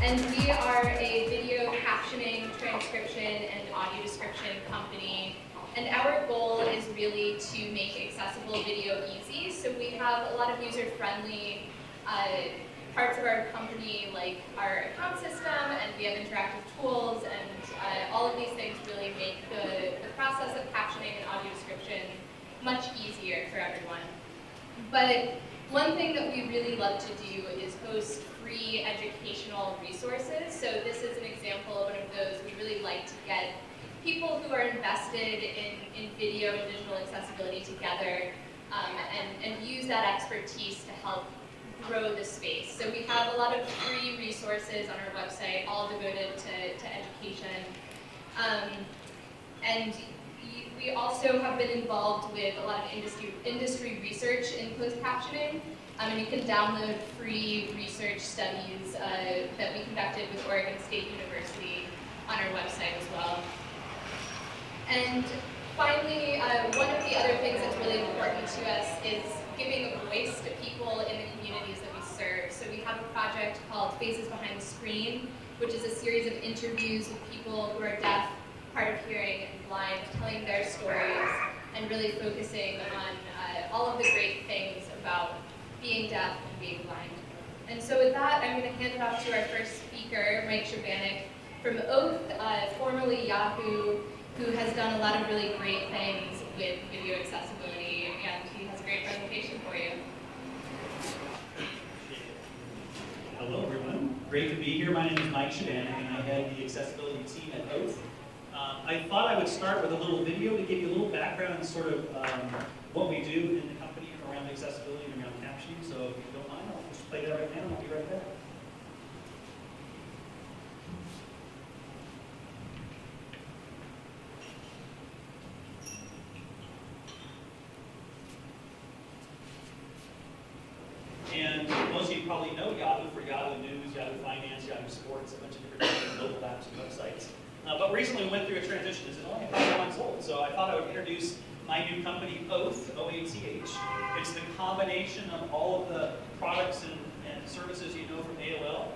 and we are a video captioning, transcription, and audio description company. And our goal is really to make accessible video easy. So we have a lot of user-friendly parts of our company, like our account system, and we have interactive tools, and all of these things really make the process of captioning and audio description much easier for everyone. But one thing that we really love to do is host free educational resources. So this is an example of one of those. We really like to get people who are invested in video and digital accessibility together and use that expertise to help grow the space. So we have a lot of free resources on our website, all devoted to education. And we also have been involved with a lot of industry research in closed captioning. And you can download free research studies that we conducted with Oregon State University on our website as well. And finally, one of the other things that's really important to us is giving a voice to people in the communities that we serve. So we have a project called Faces Behind the Screen, which is a series of interviews with people who are deaf, hard of hearing, and blind, telling their stories and really focusing on all of the great things about being deaf and being blind. And so with that, I'm going to hand it off to our first speaker, Mike Shabanik from Oath, formerly Yahoo, who has done a lot of really great things with video accessibility, and he has a great presentation for you. Hello everyone, great to be here. My name is Mike Shabanik and I head the accessibility team at Oath. I thought I would start with a little video to give you a little background on sort of what we do in the company around accessibility and around captioning. So if you don't mind, I'll just play that right now and I'll be right back. And most of you probably know Yahoo for Yahoo News, Yahoo Finance, Yahoo Sports, a bunch of different mobile apps and websites. But recently we went through a transition. It's only 5 months old, so I thought I would introduce my new company, Oath, O-A-T-H. It's the combination of all of the products and services you know from AOL,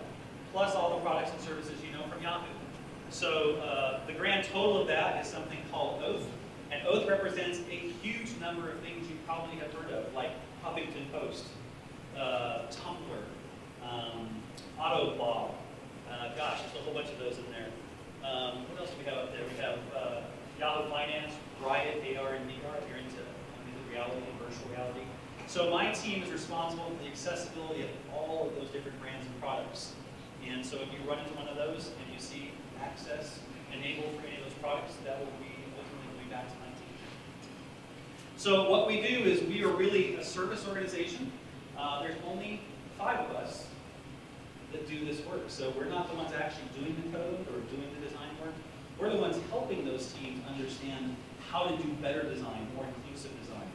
plus all the products and services you know from Yahoo. So the grand total of that is something called Oath. And Oath represents a huge number of things you probably have heard of, like Huffington Post, Tumblr, Autoblog, gosh, there's a whole bunch of those in there. What else do we have up there? We have Yahoo Finance, Riot, AR, and VR, if you're into augmented reality and virtual reality. So my team is responsible for the accessibility of all of those different brands and products. And so if you run into one of those and you see access enabled for any of those products, that will be ultimately back to my team. So what we do is we are really a service organization. There's only 5 of us that do this work. So we're not the ones actually doing the code or doing the design work. We're the ones helping those teams understand how to do better design, more inclusive design,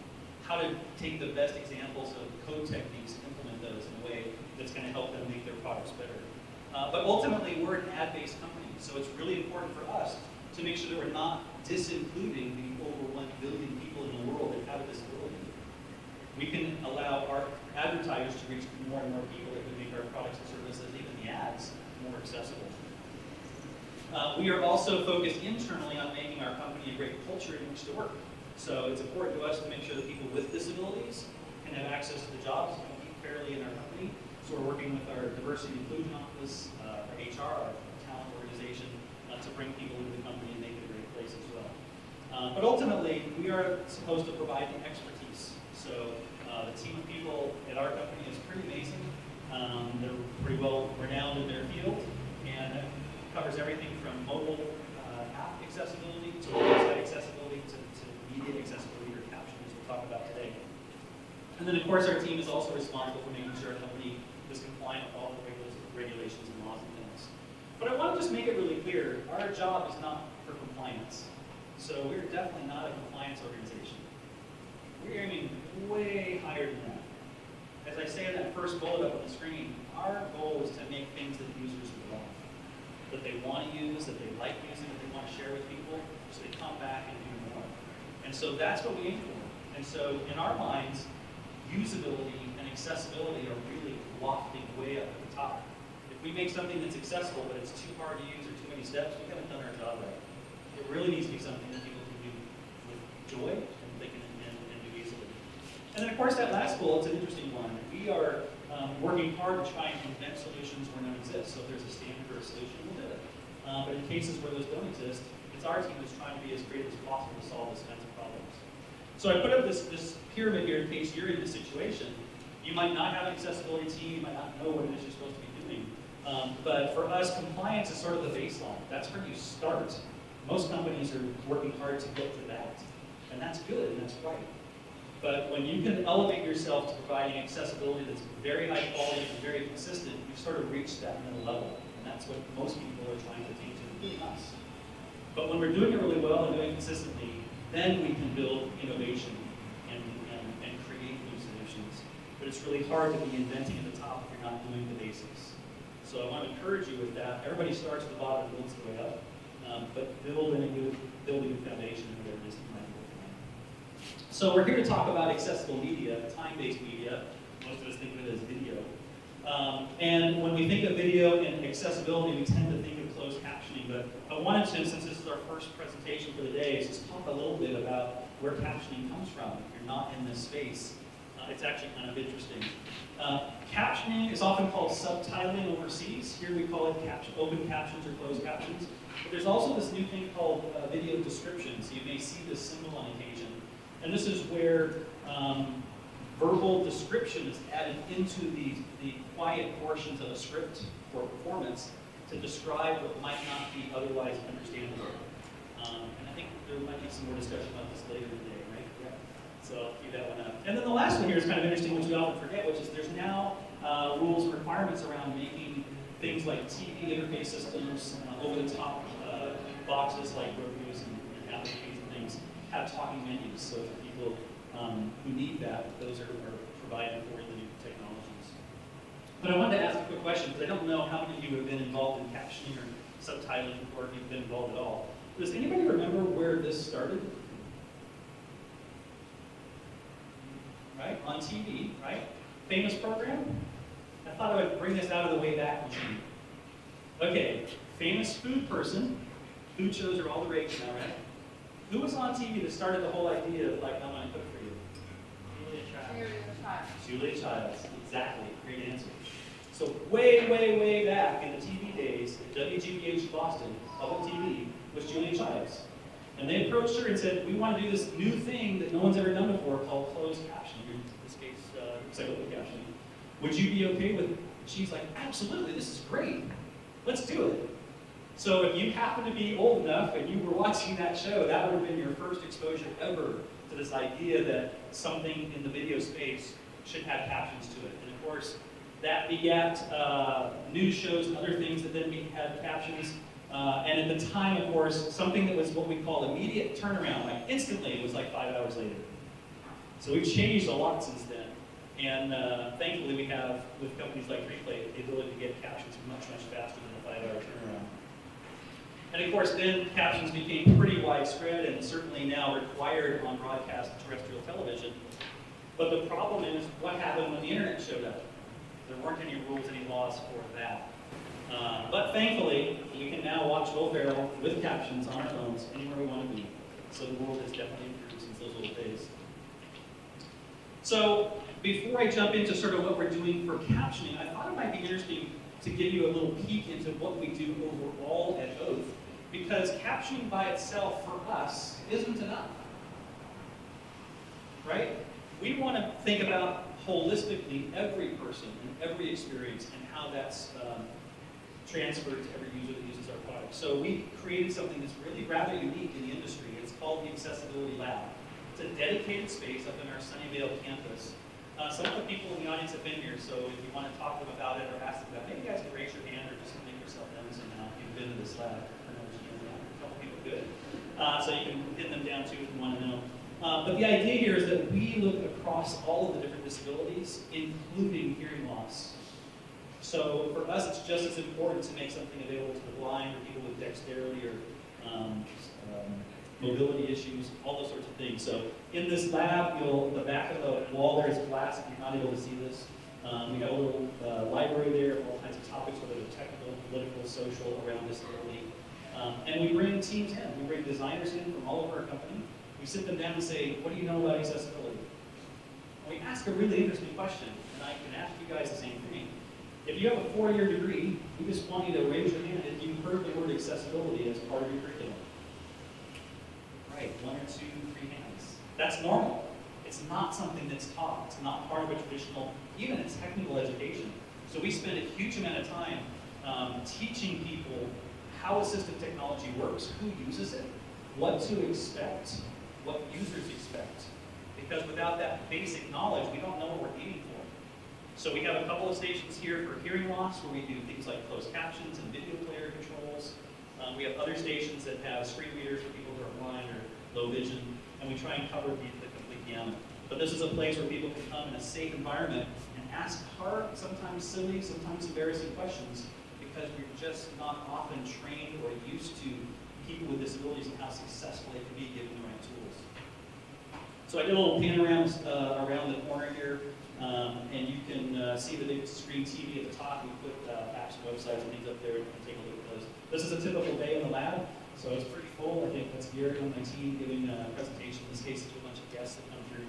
how to take the best examples of code techniques and implement those in a way that's going to help them make their products better. But ultimately, we're an ad-based company, so it's really important for us to make sure that we're not disincluding the over 1 billion people in the world that have a disability. We can allow our advertisers to reach more and more people that would make our products and services, even the ads, more accessible. We are also focused internally on making our company a great culture in which to work. So it's important to us to make sure that people with disabilities can have access to the jobs and compete fairly in our company. So we're working with our diversity and inclusion office, our HR, our talent organization, to bring people into the company and make it a great place as well. But ultimately, we are supposed to provide the expertise. So the team of people at our company is pretty amazing. They're pretty well renowned in their field, and that covers everything from mobile app accessibility to website accessibility to media accessibility or captions, as we'll talk about today. And then, of course, our team is also responsible for making sure our company is compliant with all the regulations and laws and things. But I want to just make it really clear, our job is not for compliance. So we're definitely not a compliance organization. We're aiming way higher than that. As I say in that first bullet up on the screen, our goal is to make things that users love, that they want to use, that they like using, that they want to share with people, so they come back and do more. And so that's what we aim for. And so in our minds, usability and accessibility are really lofting way up at the top. If we make something that's accessible, but it's too hard to use or too many steps, we haven't done our job right. It really needs to be something that people can do with joy and they can and do easily. And then, of course, that last goal, it's an interesting one. We are working hard to try and invent solutions where none exist. So if there's a standard or a solution, we'll do it. But in cases where those don't exist, it's our team that's trying to be as creative as possible to solve those kinds of problems. So I put up this pyramid here in case you're in this situation. You might not have an accessibility team, you might not know what it is you're supposed to be doing. But for us, compliance is sort of the baseline. That's where you start. Most companies are working hard to get to that. And that's good, and that's right. But when you can elevate yourself to providing accessibility that's very high quality and very consistent, you've sort of reached that middle level. And that's what most people are trying to attain to, including us. But when we're doing it really well and doing it consistently, then we can build innovation and create new solutions. But it's really hard to be inventing at the top if you're not doing the basics. So I want to encourage you with that. Everybody starts at the bottom and builds their way up. But build a good foundation in whatever it is you might be working on. So we're here to talk about accessible media, time-based media. Most of us think of it as video. And when we think of video and accessibility, we tend to think of closed captioning. But I wanted to, since this is our first presentation for the day, is just talk a little bit about where captioning comes from. If you're not in this space, it's actually kind of interesting. Captioning is often called subtitling overseas. Here we call it open captions or closed captions. But there's also this new thing called video description. So you may see this symbol on occasion. And this is where verbal description is added into the quiet portions of a script for performance to describe what might not be otherwise understandable. And I think there might be some more discussion about this later today, right? Yeah. So I'll keep that one up. And then the last one here is kind of interesting, which we often forget, which is there's now rules and requirements around making things like TV interface systems, over-the-top boxes like Roku's and Apple TVs and things have talking menus. So for people who need that, those are provided for in the new technologies. But I wanted to ask a quick question, because I don't know how many of you have been involved in captioning or subtitling, or if you've been involved at all. Does anybody remember where this started? Right? On TV, right? Famous program? I thought I would bring this out of the way back machine. Okay, famous food person. Food shows are all the rage now, right? Who was on TV that started the whole idea of, like, I'm going to cook for you? Julia Childs. Julia Childs, exactly. Great answer. So way back in the TV days, WGBH Boston, public TV, was Julia Childs. And they approached her and said, we want to do this new thing that no one's ever done before called closed captioning. In this case, it's like open captioning. Would you be okay with it? She's like, absolutely, this is great. Let's do it. So if you happen to be old enough and you were watching that show, that would have been your first exposure ever to this idea that something in the video space should have captions to it. And of course, that begat news shows and other things that then had captions. And at the time, of course, something that was what we call immediate turnaround, like instantly, it was like 5 hours later. So we've changed a lot since then. And thankfully, we have, with companies like Replay, the ability to get captions much faster than a 5-hour turnaround. And of course, then captions became pretty widespread and certainly now required on broadcast terrestrial television. But the problem is, what happened when the internet showed up? There weren't any rules, any laws for that. But thankfully, we can now watch Will Ferrell with captions on our phones anywhere we want to be. So the world has definitely improved since those old days. So before I jump into sort of what we're doing for captioning, I thought it might be interesting to give you a little peek into what we do overall at Oath, because captioning by itself for us isn't enough, right? We want to think about holistically every person and every experience and how that's transferred to every user that uses our product. So we created something that's really rather unique in the industry. It's called the Accessibility Lab. It's a dedicated space up in our Sunnyvale campus. Some of the people in the audience have been here, so if you want to talk to them about it or ask them about it, maybe you guys can raise your hand or just make yourself known somehow if you've been to this lab. I know there's a couple people good. So you can pin them down too if you want to know. But the idea here is that we look across all of the different disabilities, including hearing loss. So for us, it's just as important to make something available to the blind or people with dexterity or mobility issues, all those sorts of things. So in this lab, the back of the wall there is glass if you're not able to see this. We have a little library there of all kinds of topics, whether they're social around disability. And we bring teams in. We bring designers in from all over our company. We sit them down and say, what do you know about accessibility? And we ask a really interesting question, and I can ask you guys the same thing. If you have a 4-year degree, we just want you to raise your hand if you've heard the word accessibility as part of your curriculum. Right, 1 or 2, 3 hands. That's normal. It's not something that's taught. It's not part of a traditional, even a technical education. So we spend a huge amount of time teaching people how assistive technology works, who uses it, what to expect, what users expect. Because without that basic knowledge, we don't know what we're aiming for. So we have a couple of stations here for hearing loss, where we do things like closed captions and video player controls. We have other stations that have screen readers for people who are blind or low vision, and we try and cover the complete gamut. But this is a place where people can come in a safe environment and ask hard, sometimes silly, sometimes embarrassing questions, because we're just not often trained or used to people with disabilities and how successful they can be given the right tools. So I did a little panorama around the corner here, and you can see the big screen TV at the top. We put apps and websites and things up there, and take a look at those. This is a typical day in the lab, so it's pretty full. I think that's Gary on my team giving a presentation, in this case to a bunch of guests that come through.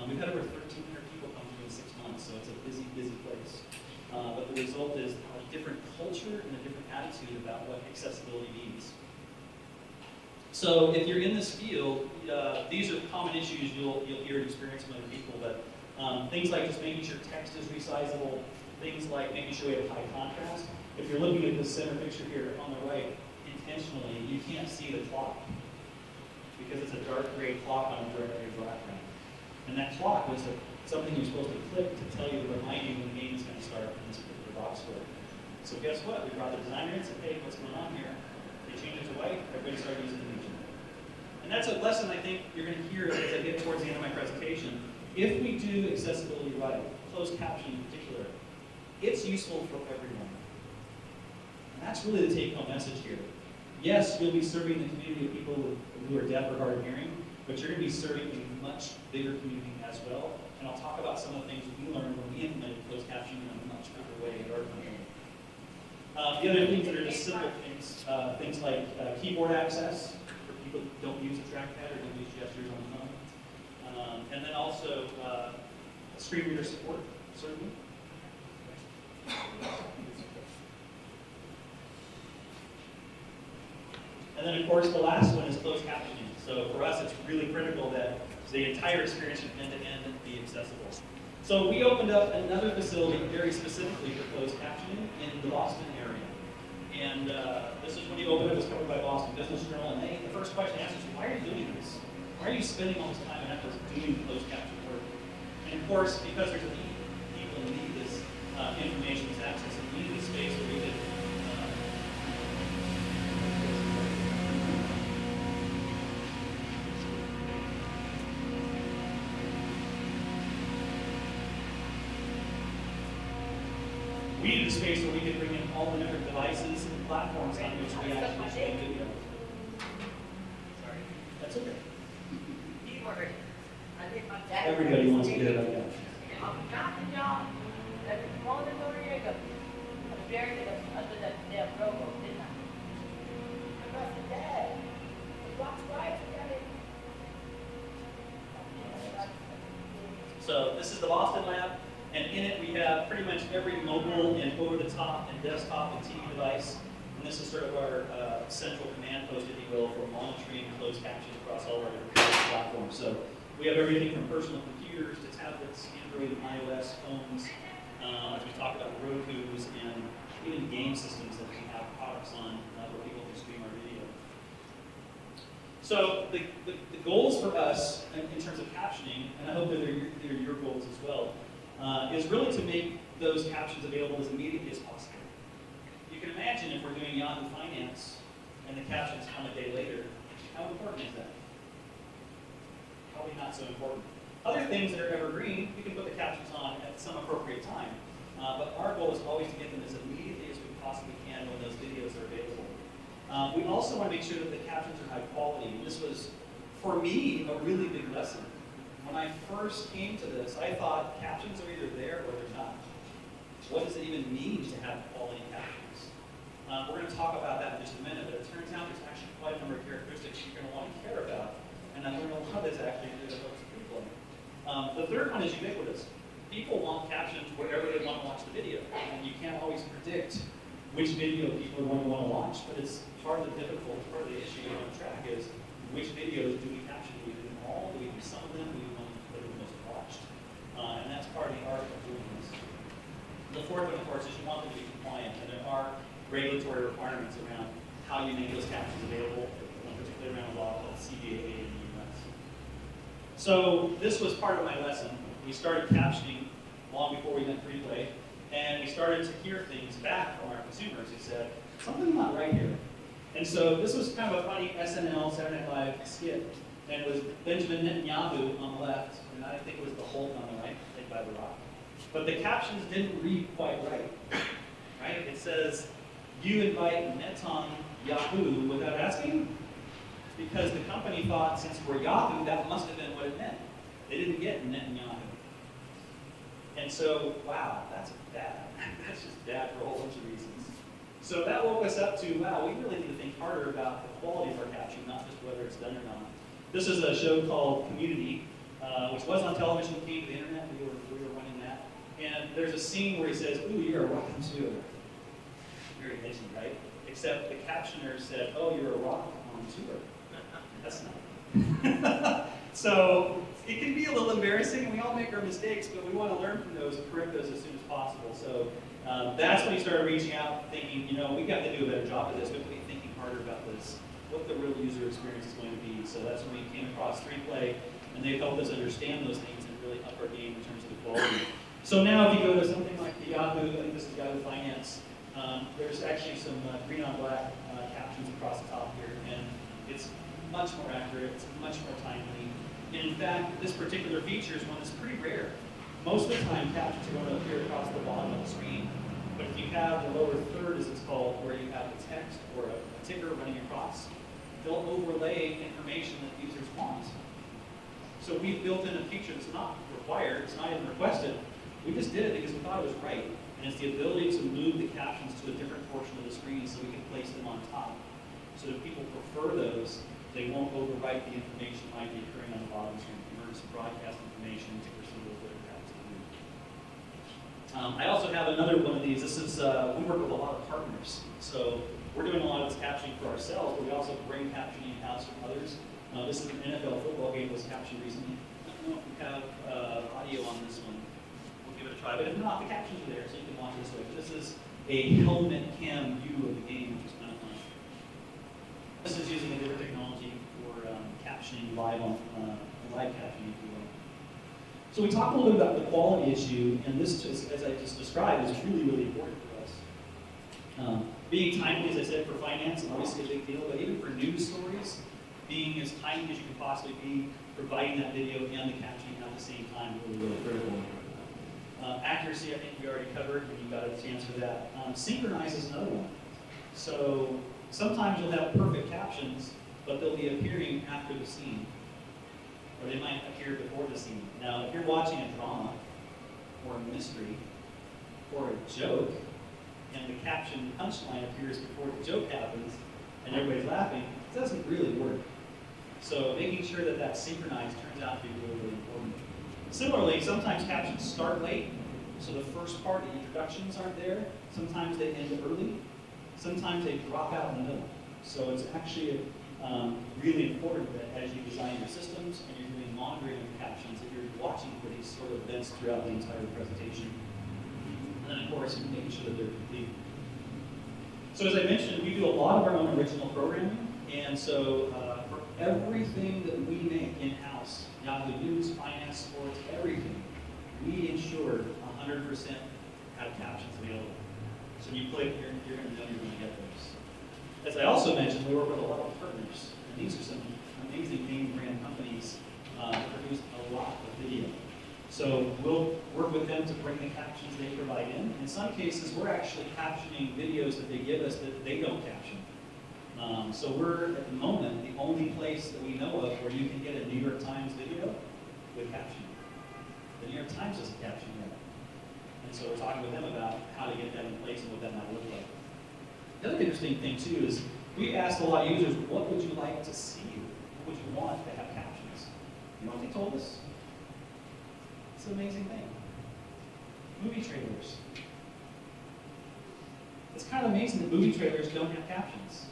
We've had over 1,300 people come through in 6 months, so it's a busy, busy place. But the result is a different culture and a different attitude about what accessibility means. So if you're in this field, these are common issues you'll hear and experience from other people, but things like just making sure text is resizable, things like making sure we have high contrast. If you're looking at the center picture here on the right, intentionally, you can't see the clock because it's a dark gray clock on a dark gray background. And that clock was something you're supposed to click to tell you, to remind you when the game is going to start in this particular box score. So guess what? We brought the designer in and said, hey, what's going on here? They changed it to white, everybody started using the region. And that's a lesson I think you're going to hear as I get towards the end of my presentation. If we do accessibility right, closed captioning in particular, it's useful for everyone. And that's really the take-home message here. Yes, you'll be serving the community of people who are deaf or hard of hearing, but you're going to be serving a much bigger community as well. And I'll talk about some of the things we learned when we implemented closed captioning in a much bigger way at our company. The other things that are just simple things, things like keyboard access for people who don't use a trackpad or don't use gestures on the phone. And then also screen reader support, certainly. And then, of course, the last one is closed captioning. So for us, it's really critical that the entire experience from end-to-end be accessible. So we opened up another facility very specifically for closed captioning in the Boston area. And this is when you opened it, it was covered by Boston Business Journal. And the first question asked is, why are you doing this? Why are you spending all this time and effort doing closed caption work? And of course, because there's a need, people need this information, this access, and we need a space where we can we needed a space where we could bring in all the different devices and platforms on which we actually stream video. Sorry. That's okay. Everybody wants to get it up there. So this is the Boston Lab. And in it, we have pretty much every mobile and over-the-top and desktop and TV device. And this is sort of our central command post, if you will, for monitoring closed captions across all our different platforms. So we have everything from personal computers to tablets, Android and iOS phones. As we talk about Roku's and even game systems that we have products on where people can stream our video. So the goals for us in terms of captioning, and I hope that they're your goals as well, is really to make those captions available as immediately as possible. You can imagine if we're doing Yahoo Finance and the captions come a day later, how important is that? Probably not so important. Other things that are evergreen, you can put the captions on at some appropriate time. But our goal is always to get them as immediately as we possibly can when those videos are available. We also want to make sure that the captions are high quality. And this was, for me, a really big lesson. When I first came to this, I thought captions are either there or they're not. What does it even mean to have quality captions? We're going The third one is ubiquitous. People want captions wherever they want to watch the video, and you can't always predict which video people are going to want to watch, but it's part of the difficult, part of the issue you want to track is which videos do we caption? Do we do them all? Do we do some of them? Do we do one that are the most watched? And that's part of the art of doing this. The fourth one, of course, is you want them to be compliant, and there are regulatory requirements around how you make those captions available, particularly around a law called CDAA in the US. So this was part of my lesson. We started captioning long before we went free play, and we started to hear things back from our consumers who said, something's not right here. And so this was kind of a funny SNL, Saturday Night Live skit, and it was Benjamin Netanyahu on the left, and I think it was the Hulk on the right, played by The Rock. But the captions didn't read quite right, right? It says, you invite Netanyahu without asking? Because the company thought since we're Yahoo, that must have been what it meant. They didn't get Netanyahu. And so, wow, that's bad. That's just bad for a whole bunch of reasons. So that woke us up to, wow, we really need to think harder about the quality of our captioning, not just whether it's done or not. This is a show called Community, which was on television, came to the internet, we were running that. And there's a scene where he says, ooh, you're a rock on tour. Very amazing, right? Except the captioner said, oh, you're a rock on tour. That's not. So it can be a little embarrassing, and we all make our mistakes, but we want to learn from those and correct those as soon as possible. So that's when he started reaching out, thinking, you know, we've got to do a better job of this. We have to be thinking harder about this, what the real user experience is going to be. So that's when we came across 3Play, and they've helped us understand those things and really up our game in terms of the quality. So now if you go to something like the Yahoo, I think this is Yahoo Finance, there's actually some green on black captions across the top here, and it's much more accurate, it's much more timely. And in fact, this particular feature is one that's pretty rare. Most of the time, captions are going to appear across the bottom of the screen. But if you have the lower third, as it's called, where you have the text or a ticker running across, they'll overlay information that users want. So we've built in a feature that's not required, it's not even requested. We just did it because we thought it was right. And it's the ability to move the captions to a different portion of the screen so we can place them on top. So if people prefer those, they won't overwrite the information that might be occurring on the bottom screen, emergency broadcast information, ticker symbols, whatever it happens to be. I also have another one of these. This is, we work with a lot of partners. So we're doing a lot of this captioning for ourselves, but we also bring captioning in-house from others. This is an NFL football game that was captioned recently. I don't know if we have audio on this one. We'll give it a try. But if not, the captions are there, so you can watch this way. But this is a helmet cam view of the game, which is kind of fun. This is using a different technology for captioning live on live captioning, if you will. So we talked a little bit about the quality issue, and this, as I just described, is really, really important for us. Being timely, as I said, for finance is obviously a big deal, but even for news stories, being as timely as you can possibly be, providing that video and the captioning at the same time is really, really critical. Accuracy, I think we already covered, and you got a chance for that. Synchronize is another one. So sometimes you'll have perfect captions, but they'll be appearing after the scene. Or they might appear before the scene. Now, if you're watching a drama, or a mystery, or a joke, and the caption punchline appears before the joke happens, and everybody's laughing, it doesn't really work. So making sure that that's synchronized turns out to be really, really important. Similarly, sometimes captions start late, so the first part, the introductions aren't there. Sometimes they end early. Sometimes they drop out in the middle. So it's actually really important that as you design your systems and you're doing monitoring of captions, that you're watching for these sort of events throughout the entire presentation. And then, of course, you're making sure that they're complete. So as I mentioned, we do a lot of our own original programming. And so for everything that we make in-house, Yahoo News, Finance, Sports, everything, we ensure 100% have captions available. So when you click, you're going to know you're going to get those. As I also mentioned, we work with a lot of partners. And these are some amazing name brand companies that produce a lot of video. So we'll work with them to bring the captions they provide in. In some cases, we're actually captioning videos that they give us that they don't caption. So we're, at the moment, the only place that we know of where you can get a New York Times video with captioning. The New York Times doesn't caption yet. And so we're talking with them about how to get that in place and what that might look like. The other interesting thing, too, is we asked a lot of users, what would you like to see? What would you want to have captions? You know what they told us? It's an amazing thing. Movie trailers. It's kind of amazing that movie trailers don't have captions.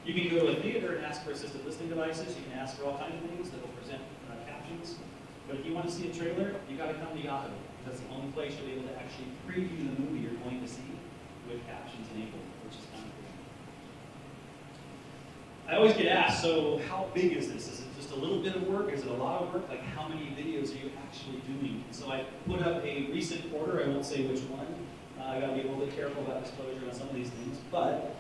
You can go to a theater and ask for assisted listening devices. You can ask for all kinds of things that will present captions. But if you want to see a trailer, you got to come to Yahoo. That's the only place you'll be able to actually preview the movie you're going to see with captions enabled, which is kind of cool. I always get asked, so how big is this? Is it just a little bit of work? Is it a lot of work? Like, how many videos are you actually doing? And so I put up a recent quarter. I won't say which one. I got to be a little bit careful about disclosure on some of these things. But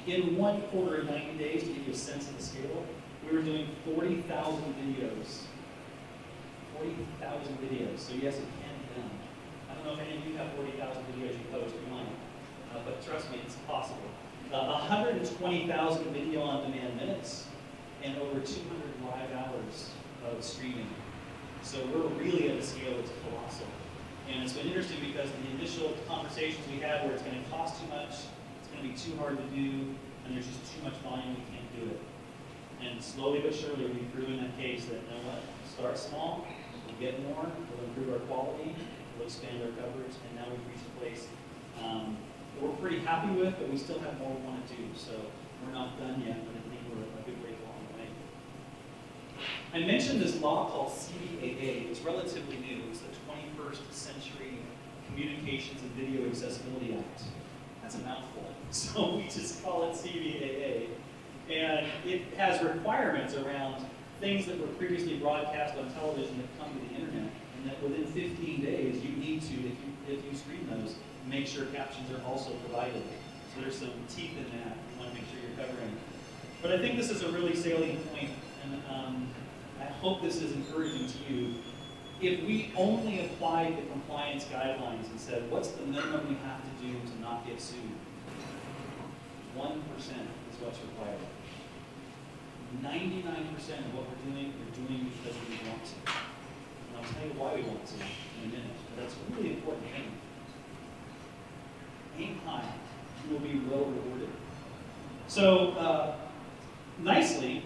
in 1 quarter of 90 days, to give you a sense of the scale, we were doing 40,000 videos. 40,000 videos. So yes, it can be done. I don't know if any of you have 40,000 videos you post online, but trust me, it's possible. 120,000 video on demand minutes and over 200 live hours of streaming. So we're really at a scale that's colossal. And it's been interesting because the initial conversations we had where it's going to cost too much, it's going to be too hard to do, and there's just too much volume, we can't do it. And slowly but surely we've proven that case that, you know what, start small, we'll get more, we'll improve our quality, we'll expand our coverage, and now we've reached a place we're pretty happy with, but we still have more we want to do. So we're not done yet, but I think we're a good way along the way. I mentioned this law called CVAA. It's relatively new. It's the 21st Century Communications and Video Accessibility Act. That's a mouthful. So we just call it CVAA. And it has requirements around things that were previously broadcast on television that come to the internet, and that within 15 days you need to, if you stream those, make sure captions are also provided. So there's some teeth in that. You want to make sure you're covering. But I think this is a really salient point, and I hope this is encouraging to you. If we only applied the compliance guidelines and said, what's the minimum we have to do to not get sued? 1% is what's required. 99% of what we're doing because we want to. And I'll tell you why we want to in a minute, but that's a really important thing. Aim high, you will be well rewarded. So, nicely,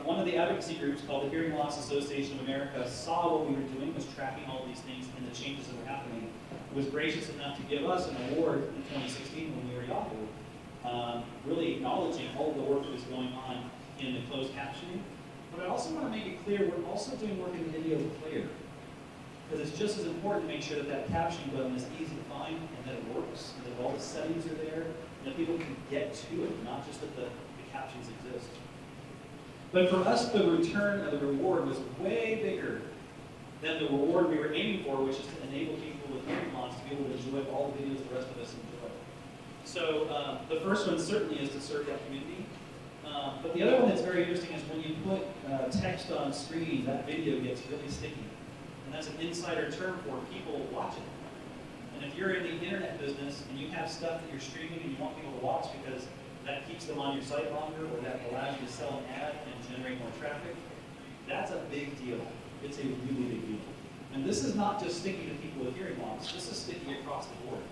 one of the advocacy groups called the Hearing Loss Association of America saw what we were doing, was tracking all of these things and the changes that were happening, was gracious enough to give us an award in 2016 when we were Yahoo, really acknowledging all of the work that was going on in the closed captioning. But I also want to make it clear, we're also doing work in the video player. Because it's just as important to make sure that that captioning button is easy to find and that it works, and that all the settings are there, and that people can get to it, not just that the captions exist. But for us, the return of the reward was way bigger than the reward we were aiming for, which is to enable people with hearing loss to be able to enjoy all the videos the rest of us enjoy. So the first one certainly is to serve that community. But the other one that's very interesting is when you put text on screen, that video gets really sticky. And that's an insider term for people watching. And if you're in the internet business and you have stuff that you're streaming and you want people to watch because that keeps them on your site longer or that allows you to sell an ad and generate more traffic, that's a big deal. It's a really big deal. And this is not just sticky to people with hearing loss. This is sticky across the board.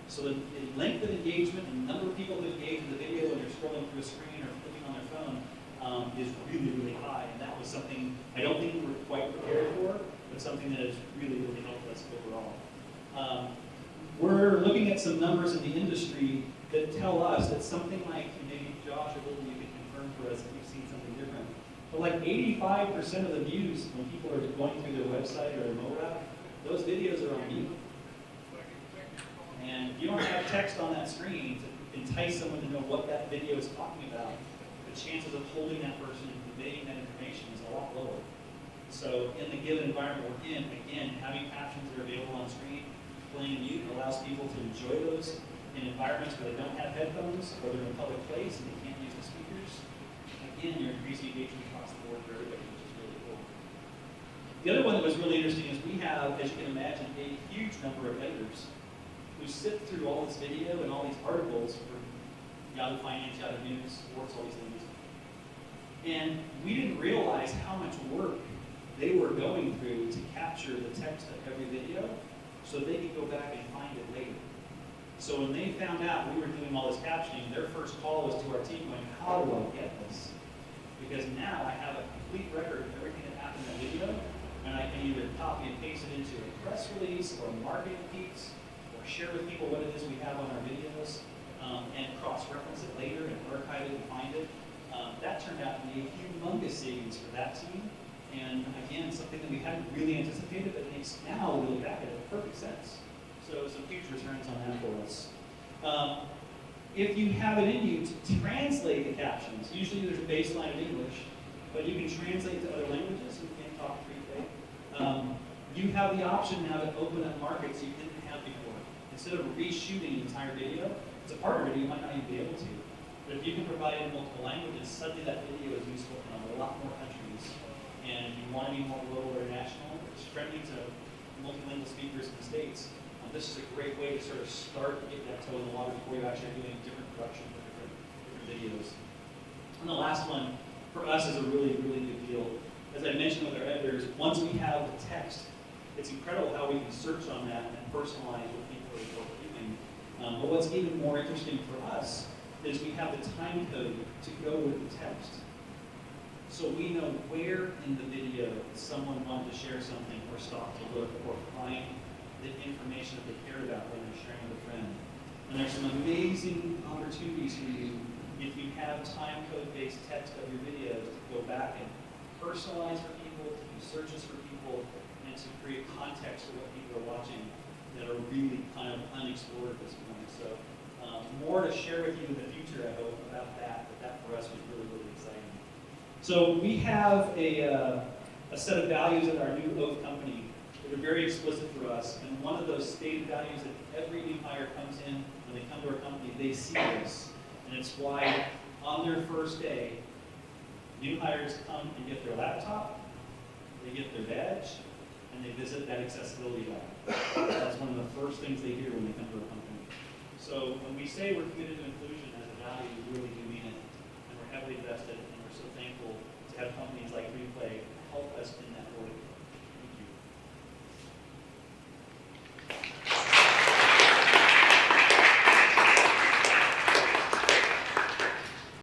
So the length of engagement and the number of people who engage in the video when they're scrolling through a screen or clicking on their phone is really, really high. And that was something I don't think we were quite prepared for, but something that has really, really helped us overall. We're looking at some numbers in the industry that tell us that something like, maybe Josh or Lily, you can confirm for us if you've seen something different, but like 85% of the views when people are going through their website or their mobile app, those videos are on mute. And if you don't have text on that screen to entice someone to know what that video is talking about, the chances of holding that person and conveying that information is a lot lower. So in the given environment we're in, again, having captions that are available on screen, playing mute allows people to enjoy those in environments where they don't have headphones, or they're in a public place and they can't use the speakers. Again, you're increasing engagement across the board for everybody, which is really cool. The other one that was really interesting is we have, as you can imagine, a huge number of editors who sit through all this video and all these articles for Yahoo Finance, Yahoo News, sports, all these things. And we didn't realize how much work they were going through to capture the text of every video so they could go back and find it later. So when they found out we were doing all this captioning, their first call was to our team going, how do I get this? Because now I have a complete record of everything that happened in the video, and I can either copy and paste it into a press release or a marketing piece, or share with people what it is we have on our videos, and cross-reference it later and archive it and find it. That turned out to be a humongous savings for that team. And again, something that we hadn't really anticipated, but makes now, we look back at it, perfect sense. So some huge returns on that for us. If you have it in you to translate the captions, usually there's a baseline of English, but you can translate to other languages. You can't talk free today. You have the option now to open up markets you didn't have before. Instead of reshooting an entire video, it's a part of it you might not even be able to. But if you can provide it in multiple languages, suddenly that video is useful in a lot more countries. And you want to be more global or national, or friendly to multilingual speakers in the States. This is a great way to sort of start to get that toe in the water before you're actually doing different production for different videos. And the last one, for us, is a really, really big deal. As I mentioned with our editors, once we have the text, it's incredible how we can search on that and personalize what people are doing. But what's even more interesting for us is we have the time code to go with the text. So we know where in the video someone wanted to share something or stop to look or find the information that they cared about when they're sharing with a friend. And there's some amazing opportunities for you if you have time code-based text of your videos to go back and personalize for people, to do searches for people, and to create context for what people are watching that are really kind of unexplored at this point. So more to share with you in the future, I hope, about that, but that for us was really, really exciting. So we have a set of values at our new Oath company that are very explicit for us, and one of those stated values that every new hire comes in, when they come to our company, they see this, and it's why on their first day, new hires come and get their laptop, they get their badge, and they visit that accessibility lab. That's one of the first things they hear when they come to our company. So when we say we're committed to inclusion as a value, we really do mean it, and we're heavily invested, and we're so thankful to have companies